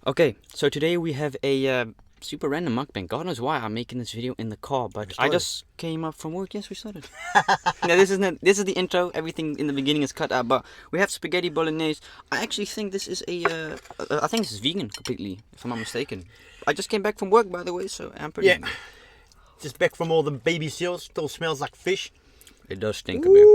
Okay, so today we have a super random mukbang. God knows why I'm making this video in the car, but I just came up from work. Yes, we started. No, this is the intro. Everything in the beginning is cut out, but we have spaghetti bolognese. I actually think this is I think this is vegan completely, if I'm not mistaken. I just came back from work, by the way, so I'm pretty. Yeah, just back from all the baby seals. Still smells like fish. It does stink a bit.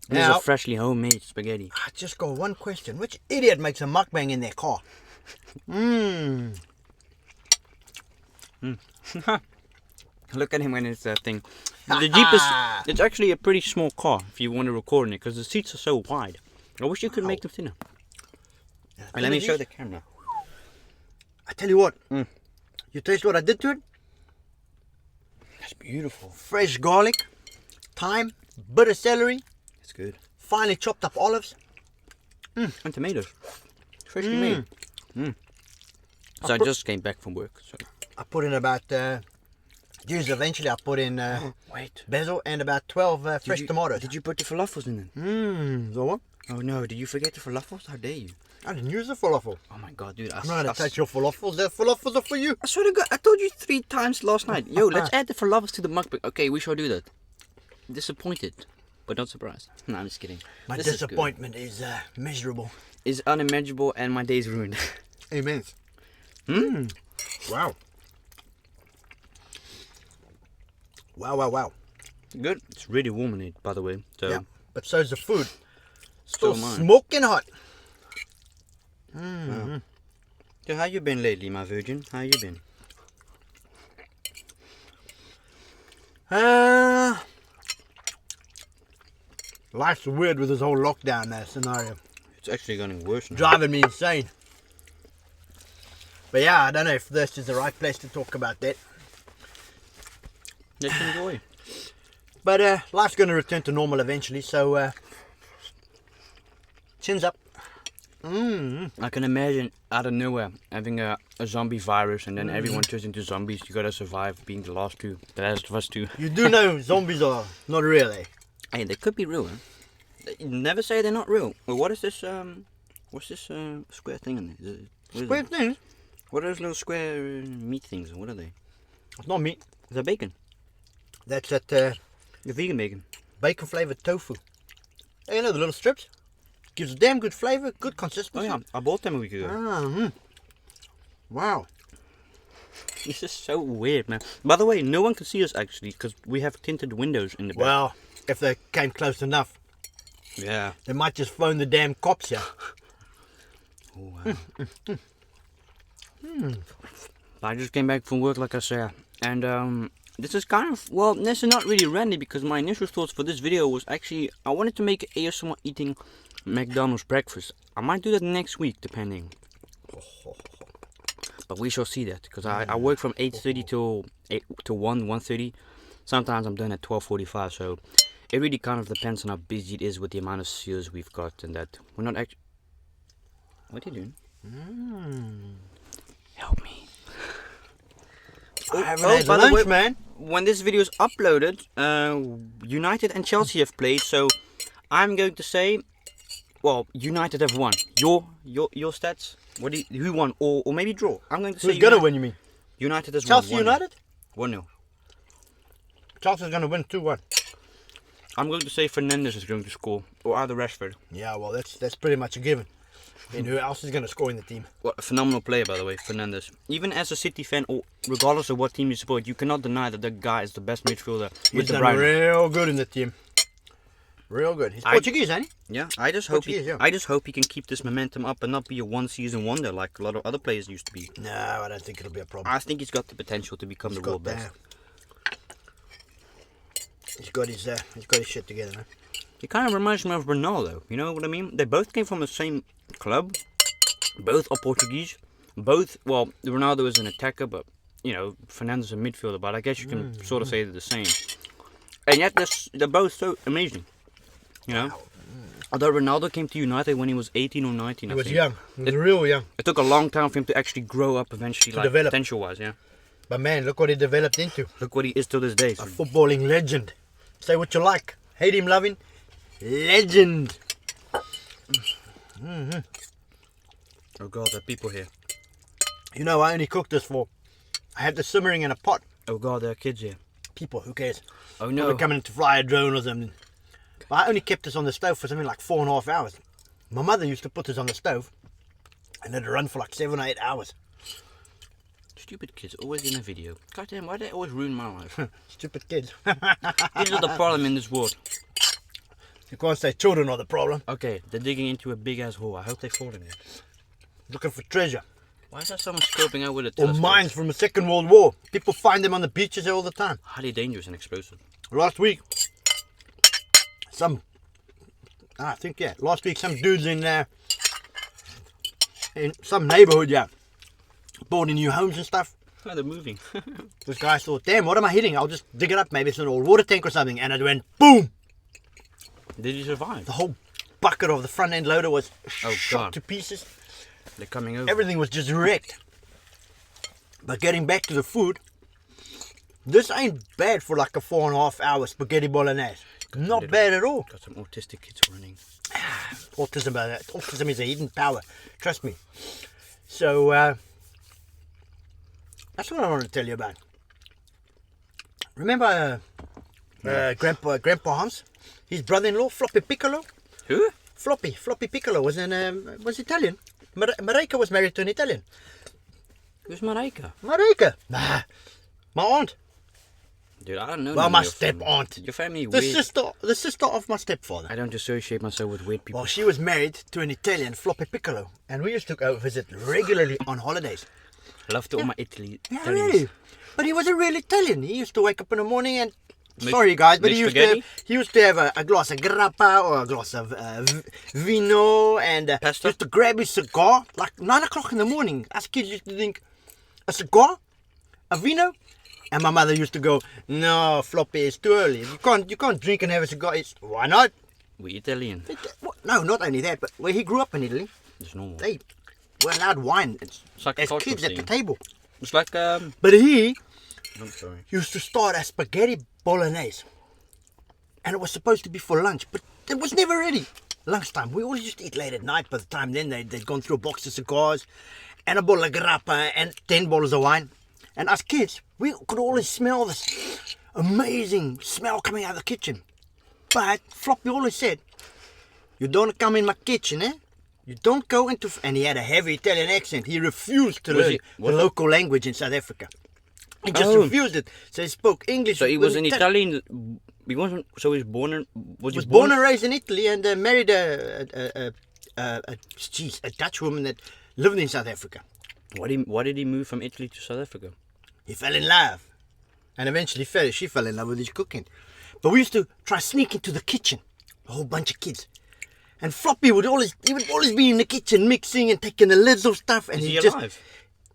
This Now, is a freshly homemade spaghetti. I just got one question. Which idiot makes a mukbang in their car? Look at him when it's that thing. The Jeep is, it's actually a pretty small car if you want to record in it, because the seats are so wide. I wish you could make them thinner. And let me show the camera. I tell you what, you taste what I did to it? That's beautiful. Fresh garlic, thyme, bit of celery, It's good. finely chopped up olives. And tomatoes. Freshly made. So I just came back from work. So. I put in about, eventually I put in Wait. basil and about 12 fresh tomatoes. Did you put the falafels in it? So what? Oh no, did you forget the falafels? How dare you? I didn't use the falafel. Oh my god, dude. I'm not going to touch your falafels. The falafels are for you. I swear to God, I told you 3 times last night. Yo, let's add the falafels to the mukbang. Okay, we shall do that. Disappointed, but not surprised. No, I'm just kidding. My This is disappointment is miserable. Is unimaginable and my day's ruined. Amen. Wow. Wow. Good. It's really warm in it, by the way. So Yeah, but so's the food. Still am I. smoking hot. Wow. So how you been lately, my virgin? How you been? Life's weird with this whole lockdown scenario. It's actually getting worse now. Driving me insane. But yeah, I don't know if this is the right place to talk about that. Let's enjoy. But life's going to return to normal eventually, so chins up. I can imagine out of nowhere having a zombie virus and then everyone turns into zombies. You gotta survive being the last of us two. You do know zombies are not real, eh? Hey, they could be real, huh? They never say they're not real. Well, what is this, what's this square thing in there? What is Square it? things? What are those little square meat things? What are they? It's not meat. Is that bacon? That's that The vegan bacon. bacon flavored tofu. Hey, you know the little strips? Gives a damn good flavor, good Oh consistency. yeah, I bought them a week ago. Wow. This is so weird, man. By the way, no one can see us actually because we have tinted windows in the back. Well, if they came close enough, Yeah. they might just phone the damn cops here. Oh, wow. I just came back from work, like I said, and this is kind of, well, this is not really random because my initial thoughts for this video was actually I wanted to make ASMR eating McDonald's breakfast. I might do that next week, depending. But we shall see that because I work from 8:30 till 1:30. Sometimes I'm done at 12:45, so it really kind of depends on how busy it is with the amount of seals we've got and that we're not actually. What are you doing? Help me. I haven't had lunch, man. When this video is uploaded, United and Chelsea have played, so I'm going to say, well, United have won. Your stats? Who won? Or maybe draw. I'm going to say Who's going to win, you mean? United has Chelsea won. United? 1-0. Chelsea's going to win 2-1. I'm going to say Fernandes is going to score, or either Rashford. Yeah, well, that's pretty much a given. And who else is going to score in the team? What a phenomenal player, by the way, Fernandes. Even as a City fan, or regardless of what team you support, you cannot deny that the guy is the best midfielder. He's done real good in the team. Real good. He's Portuguese, ain't he? Yeah, I just hope Portuguese, yeah. I just hope he can keep this momentum up and not be a one-season wonder like a lot of other players used to be. No, I don't think it'll be a problem. I think he's got the potential to become the world best. He's got his shit together, man. He kind of reminds me of Ronaldo. You know what I mean? They both came from the same club. Both are Portuguese. Both, well, Ronaldo is an attacker, but you know, Fernandes is a midfielder. But I guess you can sort of say they're the same. And yet they're both so amazing. You know, although Ronaldo came to United when he was 18 or 19. He was young. He was real young. It took a long time for him to actually grow up eventually, like develop. potential-wise. Yeah. But man, look what he developed into. Look what he is to this day. A footballing legend. Say what you like. Hate him, love him. Legend. Oh god, there are people here. You know, I only cooked this for... I had this simmering in a pot. Oh god, there are kids here. People, who cares? Oh No. no. We're coming to fly a drone or something. But I only kept this on the stove for something like 4.5 hours. My mother used to put this on the stove and let it run for like 7 or 8 hours. Stupid kids, always in a video. God damn, why do they always ruin my life? Stupid kids. These are the problem in this world. You can't say children are the problem. Okay, they're digging into a big ass hole. I hope they fall in it. Looking for treasure. Why is there someone scoping out with a Or telescope? mines from the Second World War. People find them on the beaches all the time. Highly dangerous and explosive. Last week, some dudes in some neighborhood, bought new homes and stuff. Oh, they're moving. This guy thought, damn, what am I hitting? I'll just dig it up. Maybe it's an old water tank or something. And it went boom. Did you survive? The whole bucket of the front end loader was Oh, shot God. to pieces. They're coming over. Everything was just wrecked. But getting back to the food, this ain't bad for like a 4.5 hour spaghetti bolognese. Not bad at all. Got some autistic kids running. Autism is a hidden power. Trust me. So, that's what I want to tell you about. Remember Grandpa Hans? His brother-in-law, Floppy Piccolo? Who? Floppy Piccolo was Italian. Mareika was married to an Italian. Who's Mareika? Mareika? Nah, my aunt. Dude, I don't know. Well, none my of your family. step-aunt. Your family The weird. sister of my stepfather. I don't associate myself with weird people. Well, she was married to an Italian, Floppy Piccolo. And we used to go visit regularly on holidays. I love to all my Italy. Yeah, Italians. really. But he was a real Italian. He used to wake up in the morning and... Sorry, guys, but make he spaghetti? used to have a glass of grappa or a glass of vino and Pasta? used to grab his cigar like 9 o'clock in the morning. Us kids used to think, a cigar? A vino? And my mother used to go, no, Floppy, it's too early. You can't drink and have a cigar. Why not? We Italian. No, not only that, but where he grew up in Italy, It's normal. they were allowed wine It's like a as cultural kids at the thing. table. It's like But he I'm sorry. used to start a spaghetti bolognese. And it was supposed to be for lunch, but it was never ready. Lunchtime. We always used to eat late at night. By the time then, they'd gone through a box of cigars and a bottle of grappa and 10 bottles of wine. And us kids, we could always smell this amazing smell coming out of the kitchen. But Floppy always said, you don't come in my kitchen, eh? You don't go into... And he had a heavy Italian accent. He refused to learn the local language in South Africa. He just refused it. So he spoke English. So he was an Italian. He wasn't. So he was born in. Was He he was born and raised in Italy and married a Dutch woman that lived in South Africa. Why did he move from Italy to South Africa? He fell in love. And eventually she fell in love with his cooking. But we used to try sneak into the kitchen. A whole bunch of kids. And Floppy would always be in the kitchen mixing and taking the lids of stuff. And Is he just... alive?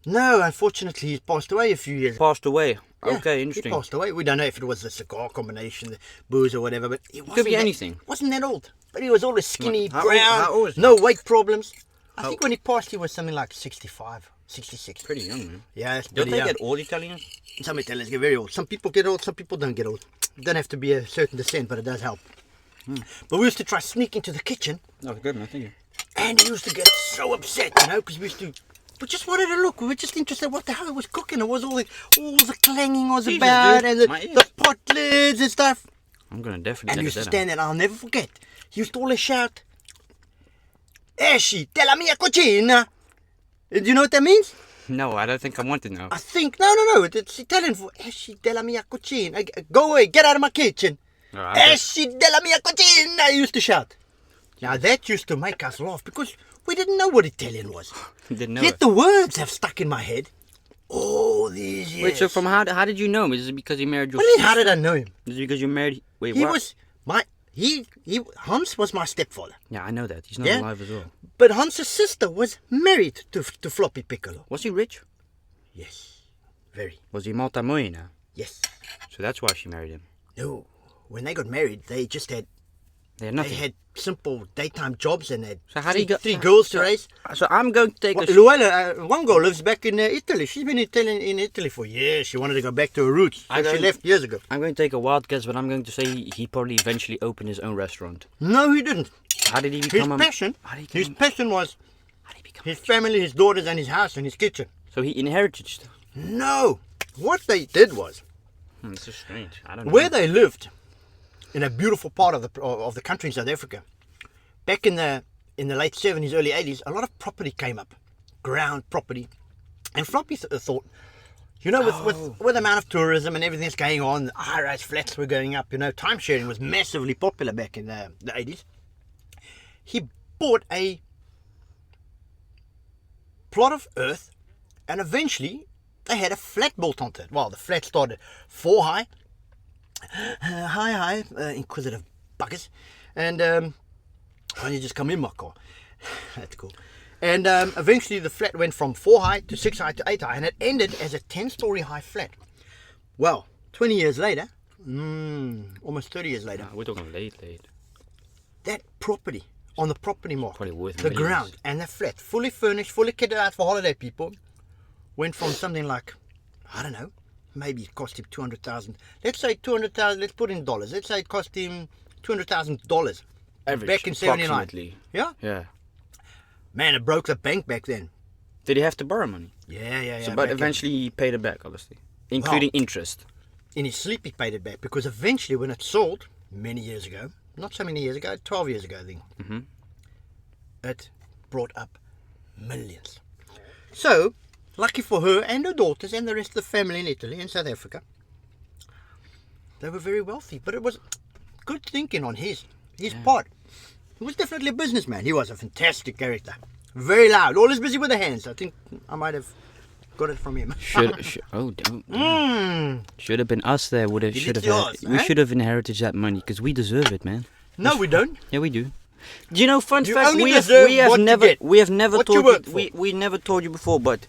No, unfortunately he's passed away a few years ago. Passed away. Yeah, Okay, interesting. He passed away. We don't know if it was the cigar combination, the booze or whatever, but it Could be anything. Wasn't that old. But he was always skinny, How brown, old is he? no weight problems. I think when he passed he was something like 65, 66. Pretty young, man. Yeah, that's Don't pretty they young. get old Italians? Some Italians get very old. Some people get old, some people don't get old. It doesn't have to be a certain descent, but it does help. But we used to try sneak into the kitchen, Oh, good man. Thank you. and he used to get so upset, because we just wanted to look. We were just interested what the hell it was cooking. It was all the clanging was Jesus, about, dude. and My ears. the pot lids and stuff. I'm gonna definitely. And he edit used to that stand there, and I'll never forget. He used to always shout, "Esci dalla mia cucina." Do you know what that means? out. No, I don't think I want to know. I think, no, it's Italian for "Esci dalla mia cucina." Go away, get out of my kitchen. "Esci dalla mia cucina," he used to shout. Now that used to make us laugh because we didn't know what Italian was. Didn't know. Yet the words have stuck in my head all these years. Wait, so from how did you know him? Is it because he married your What do you mean, how sister? did I know him? Is it because you married? Wait, He what? was Hans was my stepfather. Yeah, I know that. He's not Yeah? alive as well. But Hans's sister was married to Floppy Piccolo. Was he rich? Yes, very. Was he multi-millionaire? Yes. So that's why she married him. No, when they got married, they just had They had nothing. they had simple daytime jobs and had So how do you go? three girls to raise. So I'm going to take a. Luella, one girl lives back in Italy. She's been in Italy for years. She wanted to go back to her roots. I So she don't- left years ago. I'm going to take a wild guess, but I'm going to say he probably eventually opened his own restaurant. No, he didn't. How did he His become passion, How did he his passion was How did he become His family, his daughters, and his house and his kitchen. So he inherited stuff. No. What they did was, This is strange. I don't know. where they lived, in a beautiful part of the country in South Africa, back in the late 70s, early 80s, a lot of property came up, ground property, and Floppy thought, you know, with the amount of tourism and everything that's going on, high-rise flats were going up. You know, time sharing was massively popular back in the 80s. He bought a plot of earth, and eventually they had a flat built onto it. Well, the flat started 4 high, inquisitive buggers, and why don't you just come in my car? That's cool. And eventually the flat went from 4 high to 6 high to 8 high, and it ended as a 10-story high flat. Well, 20 years later, almost 30 years later, We're talking late. that property on the property market, Probably worth the millions. ground and the flat, fully furnished, fully kitted out for holiday people, went from something like, I don't know, maybe it cost him 200,000. Let's say 200,000. Let's put in dollars. Let's say it cost him $200,000 Average, back in '79. approximately. Yeah, Yeah. man, it broke the bank back then. Did he have to borrow money? Yeah. So, back but in- eventually he paid it back, obviously, including interest. in his sleep he paid it back, because eventually when it sold many years ago, not so many years ago, 12 years ago I think, it brought up millions. So lucky for her and her daughters and the rest of the family in Italy and South Africa, they were very wealthy. But it was good thinking on his part. He was definitely a businessman. He was a fantastic character, very loud, always busy with the hands. I think I might have got it from him. Should have been us there. We It's should have. yours, We eh? should have inherited that money because we deserve it, man. No, we don't. Yeah, we do. Do you know? Fun You fact: only we have deserve we have what you never get. we have never What you told work you for. we never told you before, but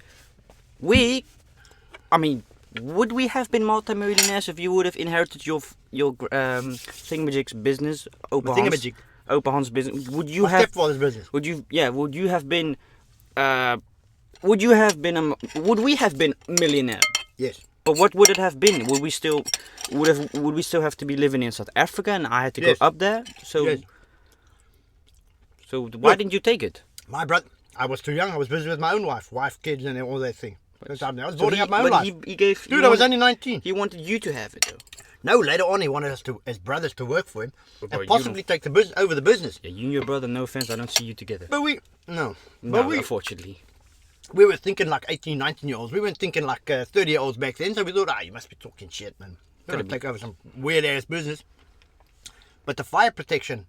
I mean, would we have been multimillionaires if you would have inherited your thingamajig's business, Opa Hans? Thingamajig. Opa Hans' business. Would you My have? stepfather's business. Would you? Yeah. Would you have been? Would you have been? Would we have been millionaire? Yes. But what would it have been? Would we still have to be living in South Africa, and I had to Yes. go up there? So, Yes. so why Look. didn't you take it? My brother, I was too young. I was busy with my own wife, kids, and all that thing. I was So boarding up my own life. he gave. Dude, I was only 19. He wanted you to have it, though. No, later on he wanted us to, as brothers, to work for him But and you possibly take the business over the business. Yeah, you and your brother. No offense, I don't see you together. But we, no. No, But unfortunately. we were thinking like 18, 19-year-olds. We weren't thinking like 30-year-olds back then. So we thought, you must be talking shit, man. We're going to take over some weird-ass business. But the fire protection,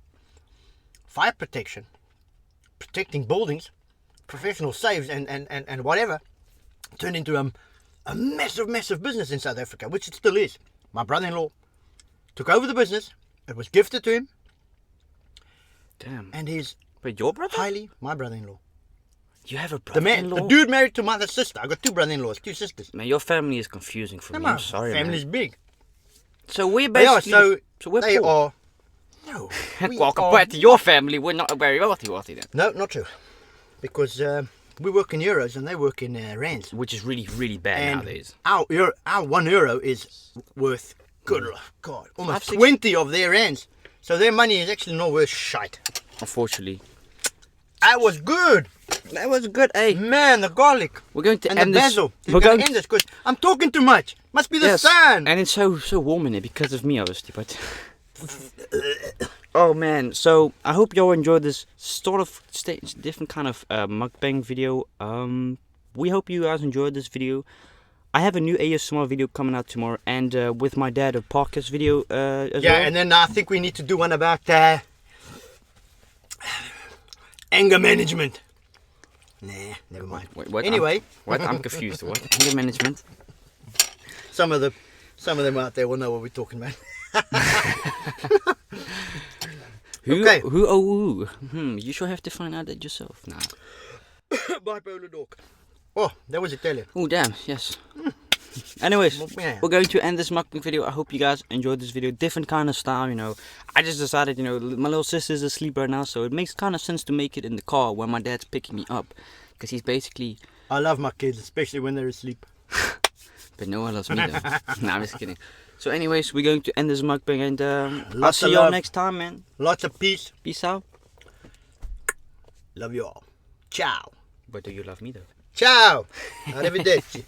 protecting buildings, professional saves and whatever, turned into a massive business in South Africa, which it still is. My brother-in-law took over the business. It was gifted to him, Damn. and he's Wait, your brother? my brother-in-law. You have a The man, brother-in-law? the dude married to my sister. I got 2 brother-in-laws, 2 sisters. Man, your family is confusing for me. My I'm sorry, family's man. big. So we're They are, basically. so we're they poor. are. No, we Well, are- compared to your family, we're not very wealthy then. No, not true. Because we work in euros and they work in rands. Which is really bad And nowadays. our €1 is worth, God, almost 5, 6 20 of their rands. So their money is actually not worth shite. Unfortunately. That was good. That was good, eh? Man, the garlic We're going to and end the this. basil. We're We're going going to end this because I'm talking too much. Must be the Yes, sun. and it's so warm in here because of me, obviously. But oh man, so I hope y'all enjoyed this sort of different kind of mukbang video. We hope you guys enjoyed this video. I have a new ASMR video coming out tomorrow, and with my dad a podcast video as Yeah, well. and then I think we need to do one about anger management. Nah, never mind. Wait, what? Anyway, I'm confused. What? Anger management? some of them out there will know what we're talking about. Okay. Who? You shall have to find out that yourself. Nah. Bipolar dog. Oh, that was Italian. Oh damn, yes. Anyways, Mukbang. we're going to end this mukbang video. I hope you guys enjoyed this video. Different kind of style, you know. I just decided, you know, my little sister's asleep right now, so it makes kind of sense to make it in the car when my dad's picking me up, because he's basically. I love my kids, especially when they're asleep. But no one loves me though. Nah, I'm just kidding. So anyways, we're going to end this mukbang, and I'll Lots see of y'all love. next time, man. Lots of peace. Peace out. Love you all. Ciao. But do you love me though? Ciao! Arrivederci.